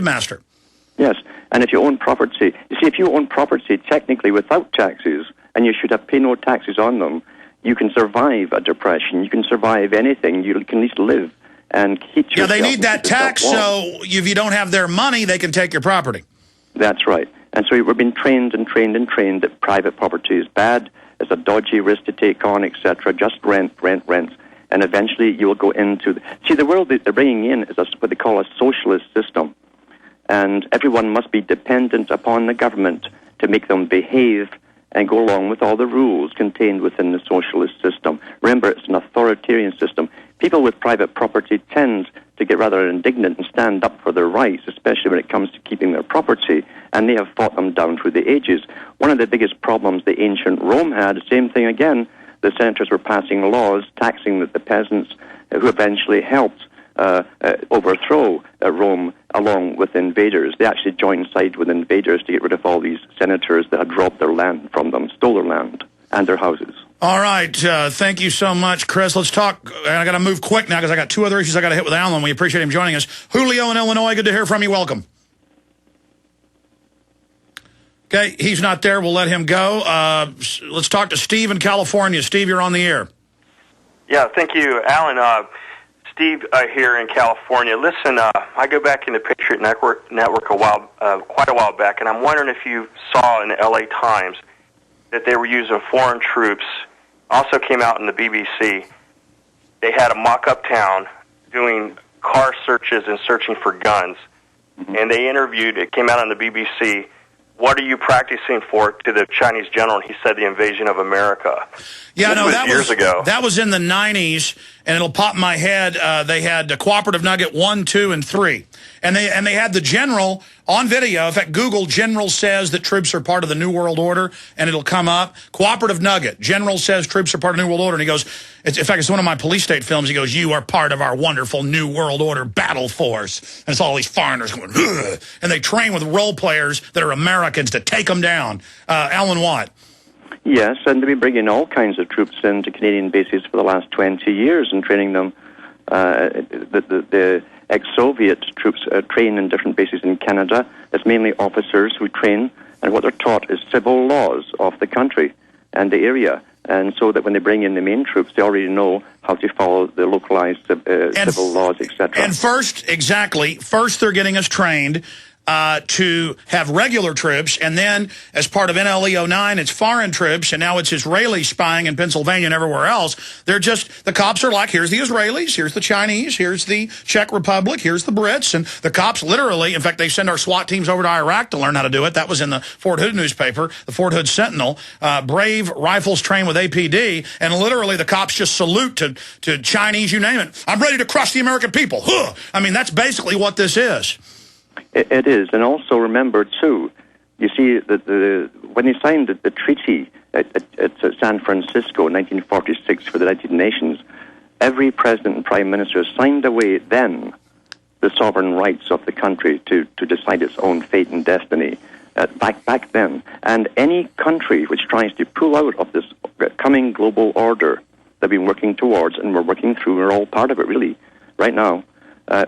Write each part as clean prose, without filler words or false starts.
master. Yes, and if you own property, you see, if you own property technically without taxes, and you should have pay no taxes on them, you can survive a depression. You can survive anything. You can at least live and keep yourself. Yeah, they need that tax, so if you don't have their money, they can take your property. That's right. And so we've been trained and trained and trained that private property is bad, it's a dodgy risk to take on, etc. Just rent. And eventually you will go into... See, the world that they're bringing in is what they call a socialist system. And everyone must be dependent upon the government to make them behave and go along with all the rules contained within the socialist system. Remember, it's an authoritarian system. People with private property tend to get rather indignant and stand up for their rights, especially when it comes to keeping their property, and they have fought them down through the ages. One of the biggest problems the ancient Rome had, same thing again, the senators were passing laws taxing the peasants, who eventually helped overthrow Rome along with invaders. They actually joined side with invaders to get rid of all these senators that had robbed their land from them, stole their land and their houses. All right. Thank you so much, Chris. Let's talk. And I got to move quick now because I got two other issues I got to hit with Alan. We appreciate him joining us. Julio in Illinois, good to hear from you. Welcome. Okay, he's not there. We'll let him go. Let's talk to Steve in California. Steve, you're on the air. Yeah, thank you, Alan. Steve here in California. Listen, I go back in the Patriot Network quite a while back, and I'm wondering if you saw in the LA Times that they were using foreign troops. Also came out in the BBC. They had a mock-up town doing car searches and searching for guns. And they interviewed, it came out on the BBC, what are you practicing for, to the Chinese general? And he said the invasion of America. Yeah, this was years ago. That was in the 90s, and it'll pop in my head. They had Cooperative Nugget 1, 2, and 3. And they had the general on video. In fact, Google General says that troops are part of the New World Order, and it'll come up. Cooperative Nugget, General says troops are part of the New World Order. And he goes, in fact, it's one of my police state films. He goes, you are part of our wonderful New World Order battle force. And it's all these foreigners going, ugh, and they train with role players that are Americans to take them down. Alan Watt. Yes, and they've been bringing all kinds of troops into Canadian bases for the last 20 years and training them. The ex-Soviet troops train in different bases in Canada. It's mainly officers who train, and what they're taught is civil laws of the country and the area. And so that when they bring in the main troops, they already know how to follow the localized civil laws, etc. And first, they're getting us trained to have regular troops, and then as part of NLE 09, it's foreign troops, and now it's Israeli spying in Pennsylvania and everywhere else. They're just, the cops are like, here's the Israelis, here's the Chinese, here's the Czech Republic, here's the Brits, and the cops literally, in fact, they send our SWAT teams over to Iraq to learn how to do it. That was in the Fort Hood newspaper, the Fort Hood Sentinel. Brave rifles trained with APD, and literally the cops just salute to Chinese, you name it. I'm ready to crush the American people. Huh. I mean, that's basically what this is. It is, and also remember, too, you see, that when they signed the treaty at San Francisco in 1946 for the United Nations, every president and prime minister signed away then the sovereign rights of the country to decide its own fate and destiny back then. And any country which tries to pull out of this coming global order that we've been working towards, and we're working through, we're all part of it, really, right now,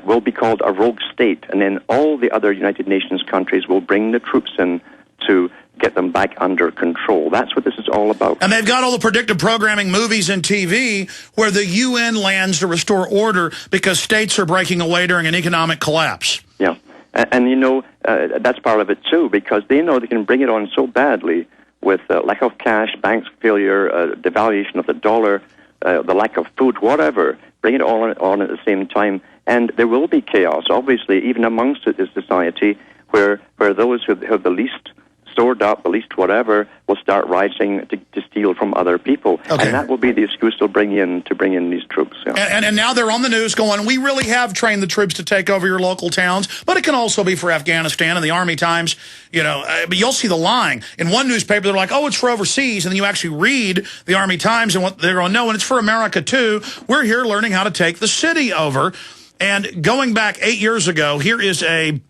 will be called a rogue state, and then all the other United Nations countries will bring the troops in to get them back under control. That's what this is all about. And they've got all the predictive programming, movies and TV, where the UN lands to restore order because states are breaking away during an economic collapse. Yeah, and you know, that's part of it too, because they know they can bring it on so badly with lack of cash, banks failure, devaluation of the dollar, the lack of food, whatever. Bring it all on at the same time. And there will be chaos, obviously, even amongst this society, where those who have the least stored up, the least whatever, will start rising to steal from other people. Okay. And that will be the excuse they'll bring in these troops. Yeah. And now they're on the news going, we really have trained the troops to take over your local towns, but it can also be for Afghanistan. And the Army Times, you know, but you'll see the lying. In one newspaper, they're like, oh, it's for overseas. And then you actually read the Army Times, and what they're going, no, and it's for America, too. We're here learning how to take the city over. And going back 8 years ago, here is I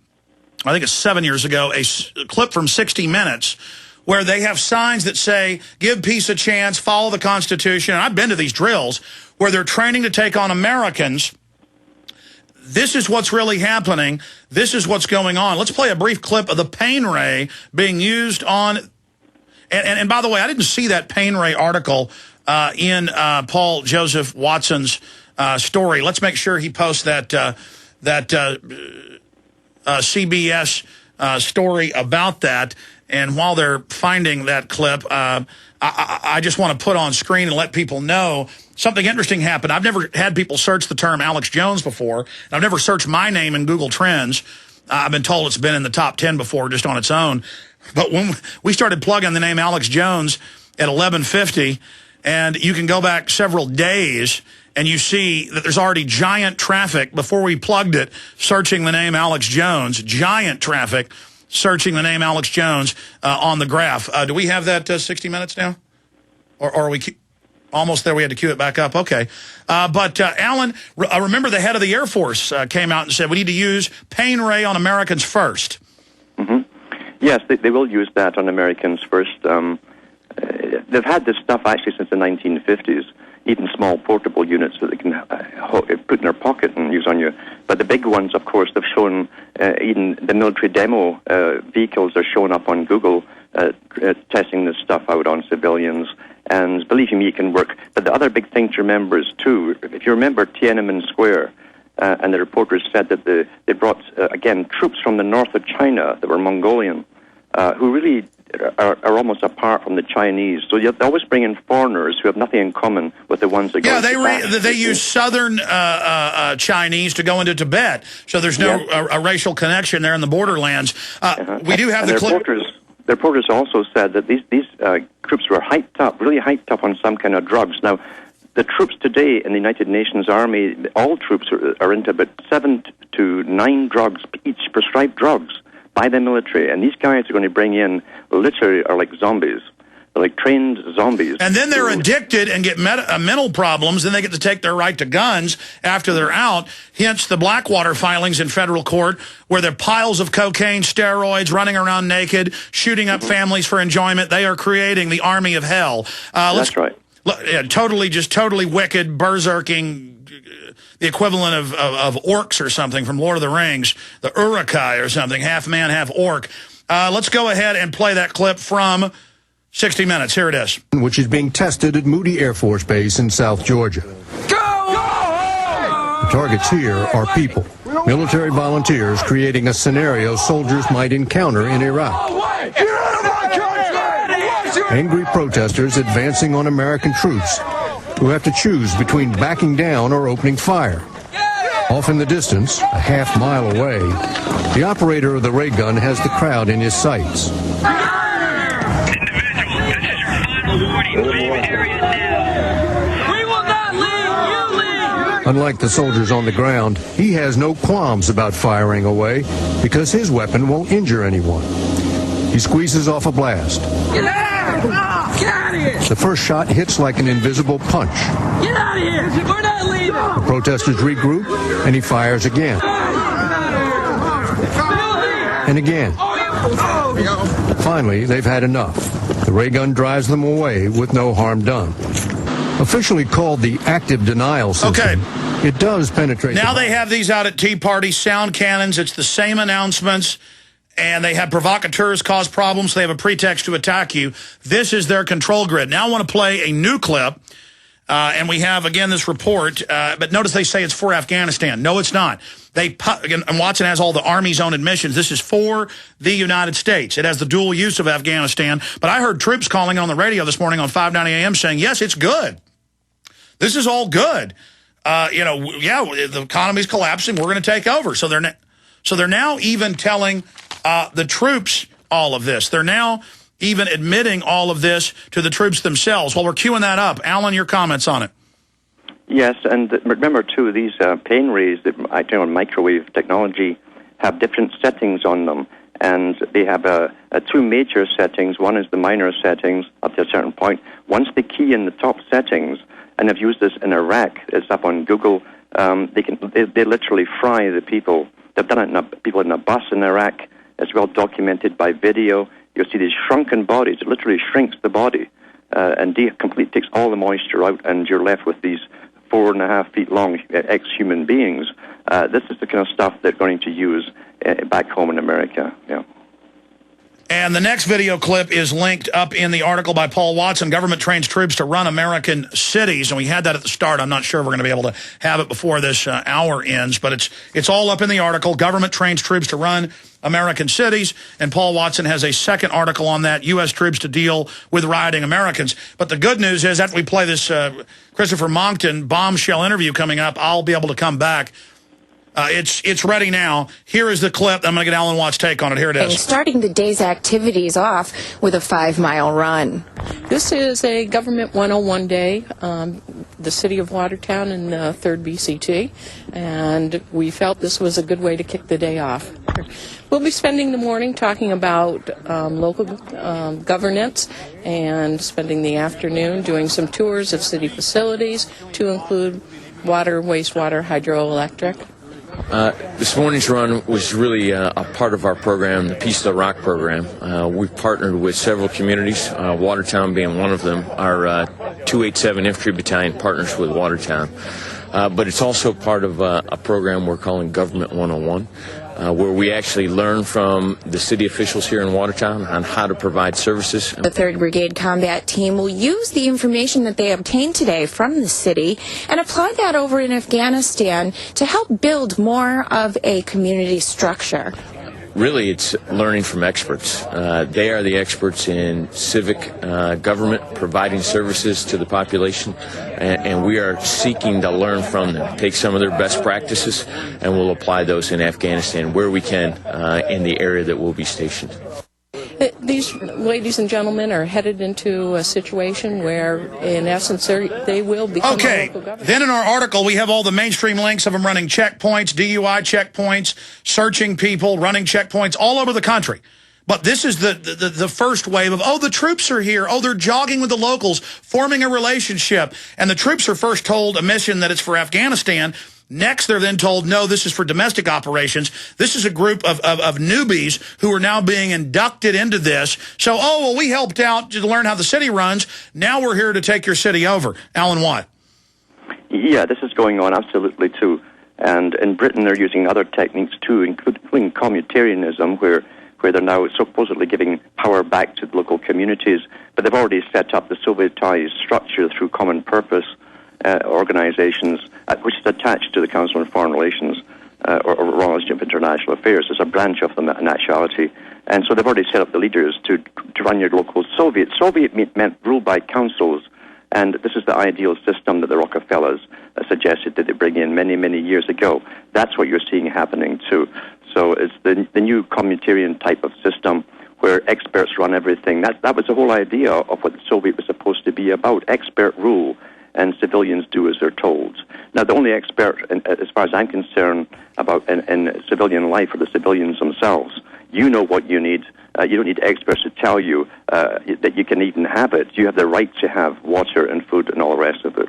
think it's 7 years ago, a clip from 60 Minutes where they have signs that say, give peace a chance, follow the Constitution. And I've been to these drills where they're training to take on Americans. this is what's really happening. This is what's going on. Let's play a brief clip of the pain ray being used on... And by the way, I didn't see that pain ray article in Paul Joseph Watson's story. Let's make sure he posts that CBS story about that. And while they're finding that clip, I just want to put on screen and let people know something interesting happened. I've never had people search the term Alex Jones before. And I've never searched my name in Google Trends. I've been told it's been in the top 10 before just on its own. But when we started plugging the name Alex Jones at 11:50, and you can go back several days, and you see that there's already giant traffic before we plugged it, searching the name Alex Jones, giant traffic searching the name Alex Jones on the graph. Do we have that 60 minutes now? Or are we almost there? We had to cue it back up. Okay. But Alan, remember the head of the Air Force came out and said we need to use pain ray on Americans first. Mm-hmm. Yes, they will use that on Americans first. They've had this stuff actually since the 1950s, even small portable units that they can put in their pocket and use on you. But the big ones, of course, they've shown, even the military demo vehicles are showing up on Google, testing this stuff out on civilians. And believe me, it can work. But the other big thing to remember is, too, if you remember Tiananmen Square, and the reporters said that they brought, again, troops from the north of China that were Mongolian, who really are almost apart from the Chinese. So you always bring in foreigners who have nothing in common with the ones that go they use southern Chinese to go into Tibet. So there's no a racial connection there in the borderlands. We do have the clip. The reporters also said that these troops were really hyped up on some kind of drugs. Now, the troops today in the United Nations Army, all troops are into about 7 to 9 drugs, each prescribed drugs by the military. And these guys are going to bring in, literally, are like zombies. They're like trained zombies. And then they're addicted and get mental problems. Then they get to take their right to guns after they're out. Hence the Blackwater filings in federal court, where there are piles of cocaine, steroids, running around naked, shooting up families for enjoyment. They are creating the army of hell. That's right. Yeah, totally wicked, berserking, the equivalent of orcs or something from Lord of the Rings, the Uruk-hai or something, half man, half orc. Let's go ahead and play that clip from 60 Minutes. Here it is. Which is being tested at Moody Air Force Base in South Georgia. Go! The targets here are people, military volunteers creating a scenario soldiers might encounter in Iraq. Angry protesters advancing on American troops who have to choose between backing down or opening fire. Off in the distance, a half-mile away, the operator of the ray gun has the crowd in his sights. Unlike the soldiers on the ground, he has no qualms about firing away because his weapon won't injure anyone. He squeezes off a blast. Get out of here! The first shot hits like an invisible punch. Get out of here! We're not leaving! The protesters regroup, and he fires again. And again. Finally, they've had enough. The ray gun drives them away with no harm done. Officially called the active denial system, it does penetrate. Now they have these out at Tea Party, sound cannons. It's the same announcements. And they have provocateurs cause problems. So they have a pretext to attack you. This is their control grid. Now I want to play a new clip. And we have, again, this report. But notice they say it's for Afghanistan. No, it's not. And Watson has all the Army's own admissions. This is for the United States. It has the dual use of Afghanistan. But I heard troops calling on the radio this morning on 590 AM saying, yes, it's good. This is all good. The economy's collapsing. We're going to take over. So they're now even telling the troops all of this. They're now even admitting all of this to the troops themselves. While we're queuing that up, Alan, your comments on it. Yes, and remember, too, these pain rays that act on microwave technology have different settings on them. And they have two major settings. One is the minor settings up to a certain point. Once they key in the top settings, and I've used this in Iraq, it's up on Google, they literally fry the people. They've done it people in a bus in Iraq. It's well documented by video. You'll see these shrunken bodies. It literally shrinks the body and completely takes all the moisture out, and you're left with these 4.5 feet long ex-human beings. This is the kind of stuff they're going to use back home in America. Yeah. And the next video clip is linked up in the article by Paul Watson, Government Trains Troops to Run American Cities. And we had that at the start. I'm not sure if we're going to be able to have it before this hour ends, but it's all up in the article. Government Trains Troops to Run American Cities. And Paul Watson has a second article on that, U.S. Troops to Deal with Rioting Americans. But the good news is, after we play this Christopher Monckton bombshell interview coming up, I'll be able to come back. It's ready now. Here is the clip. I'm going to get Alan Watt's take on it. Here it is. Starting the day's activities off with a 5-mile run. This is a Government 101 day, the city of Watertown in 3rd BCT, and we felt this was a good way to kick the day off. We'll be spending the morning talking about local governance and spending the afternoon doing some tours of city facilities to include water, wastewater, hydroelectric. This morning's run was really a part of our program, the Peace to the Rock program. We've partnered with several communities, Watertown being one of them. Our 287 Infantry Battalion partners with Watertown. But it's also part of a program we're calling Government 101, where we actually learn from the city officials here in Watertown on how to provide services. The 3rd Brigade Combat Team will use the information that they obtained today from the city and apply that over in Afghanistan to help build more of a community structure. Really, it's learning from experts. They are the experts in civic government, providing services to the population, and we are seeking to learn from them, take some of their best practices, and we'll apply those in Afghanistan where we can in the area that we'll be stationed. These ladies and gentlemen are headed into a situation where, in essence, they will become a local government. Then in our article, we have all the mainstream links of them running checkpoints, DUI checkpoints, searching people, running checkpoints all over the country. But this is the first wave of, oh, the troops are here. Oh, they're jogging with the locals, forming a relationship. And the troops are first told a mission that it's for Afghanistan. Next, they're then told, no, this is for domestic operations. This is a group of newbies who are now being inducted into this. So, oh, well, we helped out to learn how the city runs. Now we're here to take your city over. Alan Watt. Yeah, this is going on absolutely too. And in Britain, they're using other techniques too, including communitarianism, where they're now supposedly giving power back to the local communities. But they've already set up the Sovietized structure through common purpose organizations, which is attached to the Council on Foreign Relations or Royal Institute of International Affairs. It's a branch of them in actuality. And so they've already set up the leaders to run your local Soviet. Soviet meant ruled by councils, and this is the ideal system that the Rockefellers suggested that they bring in many, many years ago. That's what you're seeing happening too. So it's the new communitarian type of system where experts run everything. That was the whole idea of what the Soviet was supposed to be about, expert rule, and civilians do as they're told. Now, the only expert, as far as I'm concerned, about in civilian life are the civilians themselves. You know what you need. You don't need experts to tell you that you can even have it. You have the right to have water and food and all the rest of it.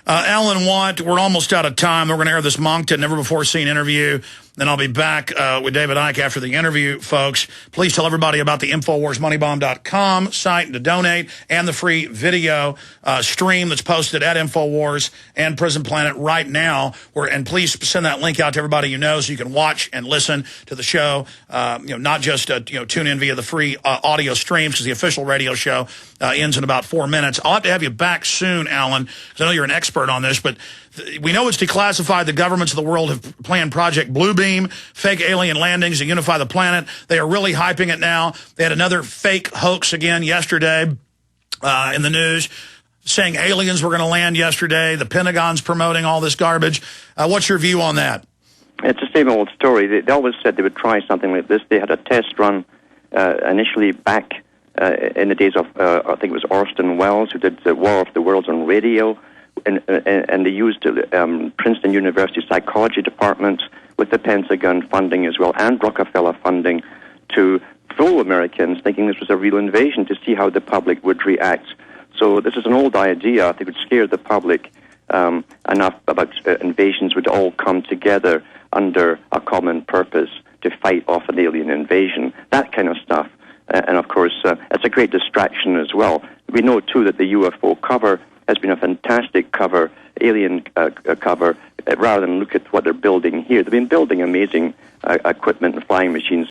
Alan Watt, we're almost out of time. We're going to air this Monckton never-before-seen interview. Then I'll be back with David Icke after the interview, folks. Please tell everybody about the InfoWarsMoneyBomb.com site to donate and the free video stream that's posted at InfoWars and Prison Planet right now. And please send that link out to everybody you know so you can watch and listen to the show. Not just tune in via the free audio streams, because the official radio show ends in about 4 minutes. I'll have to have you back soon, Alan, because I know you're an expert on this, but we know it's declassified. The governments of the world have planned Project Bluebeam, fake alien landings to unify the planet. They are really hyping it now. They had another fake hoax again yesterday in the news, saying aliens were going to land yesterday. The Pentagon's promoting all this garbage. What's your view on that? It's the same old story. They always said they would try something like this. They had a test run initially back in the days of, I think it was Orson Welles, who did the War of the Worlds on radio. And they used Princeton University Psychology Department with the Pentagon funding as well, and Rockefeller funding, to fool Americans thinking this was a real invasion, to see how the public would react. So this is an old idea. They would scare the public enough about invasions would all come together under a common purpose to fight off an alien invasion, that kind of stuff. And of course, it's a great distraction as well. We know too that the UFO cover has been a fantastic cover alien cover rather than look at what they're building here. They've been building amazing equipment and flying machines